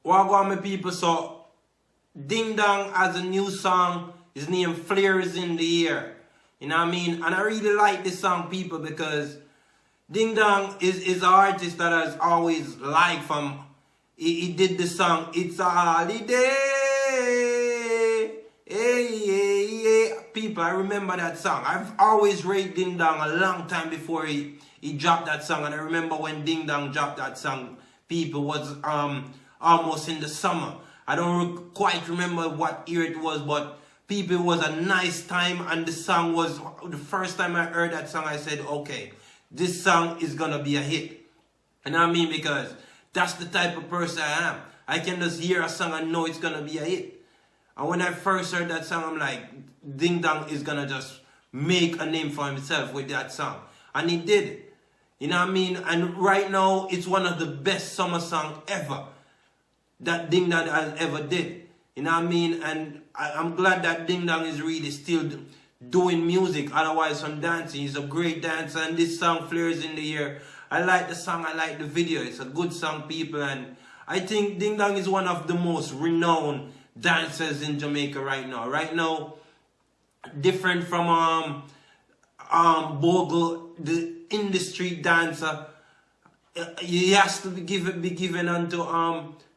What go on, my people? So, Ding Dong has a new song. His name Flares in the Air. You know what I mean? And I really like this song, people, because Ding Dong is an artist that has always liked from. He did the song It's a Holiday. Hey, hey, hey. People, I remember that song. I've always rated Ding Dong a long time before he dropped that song. And I remember when Ding Dong dropped that song, people, was almost in the summer. I don't quite remember what year it was, but people, it was a nice time. And the song was, the first time I heard that song, I said, okay, this song is going to be a hit. You know what I mean? Because that's the type of person I am. I can just hear a song and know it's going to be a hit. And when I first heard that song, I'm like, Ding Dong is going to just make a name for himself with that song. And he did it. You know what I mean? And right now, it's one of the best summer songs ever that Ding Dong has ever did. You know what I mean? And I'm glad that Ding Dong is really still doing music. Otherwise, from dancing. He's a great dancer. And this song, Flares in the Air, I like the song. I like the video. It's a good song, people. And I think Ding Dong is one of the most renowned dancers in Jamaica right now. Right now, different from Bogle, the industry dancer. He has to be given unto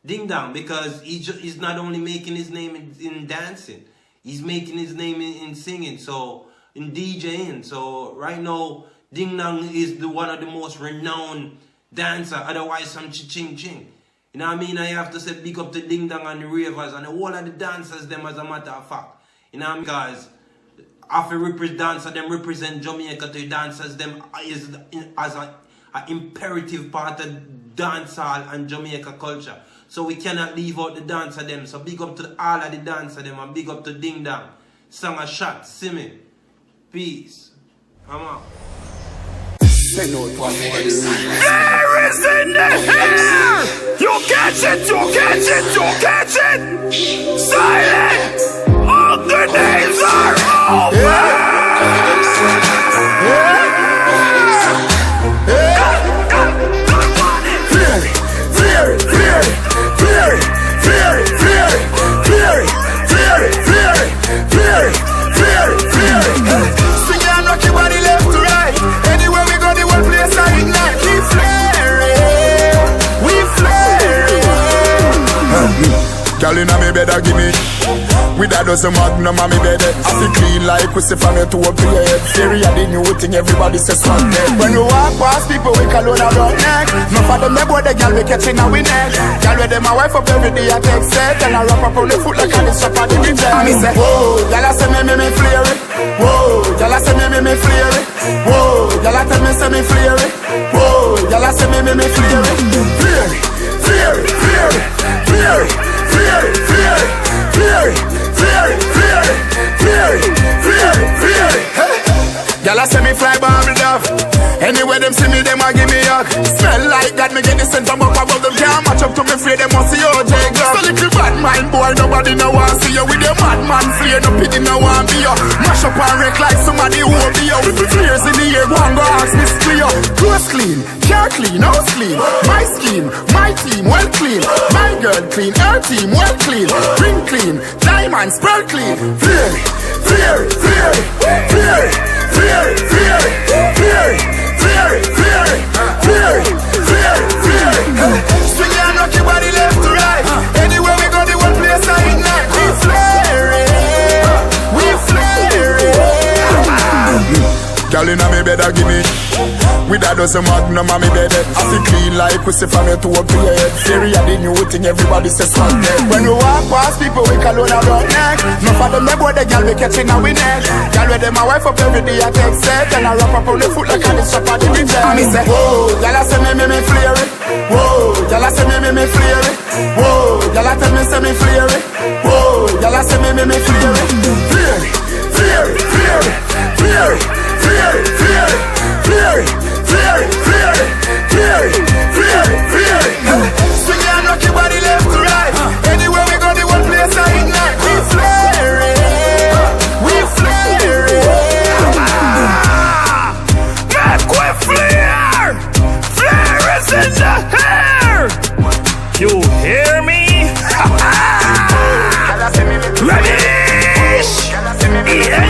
Ding Dong, because he's not only making his name in dancing, he's making his name in singing, so in DJing. So right now, Ding Dong is one of the most renowned dancer. Otherwise, some ching ching. You know what I mean? I have to say big up to Ding Dong and the ravers and the whole of the dancers, them, as a matter of fact. You know what I mean? Because after dancer, them represent Jamaica to the dancers, them is as an imperative part of dancehall and Jamaica culture. So we cannot leave out the dancer them. So big up to all of the dancer them, and big up to Ding Dong. Song a shot, see me. Peace. Come on. There is in the air! You catch it, you catch it, you catch it! Silent! All the names are over! Girl inna me bed a gimme with a dozen magnum on me bed. I feel clean like we see from your toe up to your head. Theory of the new thing, everybody says swag neck. When you walk past people, we call on our neck. No for them, they boy the girl we catching our neck. Girl with them, my wife up every day I take set. And I wrap up on the foot like a this up on the big jet. Me say, whoa, girl I say me flare it. Whoa, girl I say me flare it. Whoa, girl I tell me say me flare it. Whoa, girl I say me flare it. Flare it, flare it, flare it, flare it. Flare it, flare it, flare it, flare it, flare it, flare it, flare it, flare it. Y'all say me fly bubble duff. Anywhere them see me, them a give me hug. Smell like God, me get the scent from up above them. Can't match up to me free, them must see OJ Glock. So little bad mind boy, nobody no want see you. With your madman flare, no pity no want be you. Mash up and wreck like somebody who will be you. With the flares in the air, go and go ask me clear. Clothes clean, car clean, house clean. My skin, my team, well clean. My girl clean, her team, well clean. Ring clean, diamonds, pearl clean. Flare it, flare it, flare it, flare it, flare it, flare it, flare it, flare it, flare it, flare it, flare it, flare it. Swing it and knock your body left to right. Anywhere we go, the one place I ignite. We flare it, we flare it. Girl inna me bed a gimme with a dozen magnum on me bed. I feel clean like we see from your toe up to your head. Theory of the new thing, everybody says swag neck. When we walk past people, we call on our neck. No for them, they boy the girl we catching our neck. Girl with them, my wife up every day I take set. And I wrap up on the foot like a this up on the big jet. And me say, whoa, girl I say me flare it. Whoa, girl I say me flare it. Whoa, girl I tell me say me flare it. Whoa, girl I say me flare it. Flare it, flare it, flare it, flare it, flare it, flare it, flare it, flare it, flare it, flare it, flare it, flare it. Swing it and knock your body left to right. Anywhere we go, the one place I ignite. We flare it, we flare it. Make we flare, flare is in the air. You hear me? Yeah.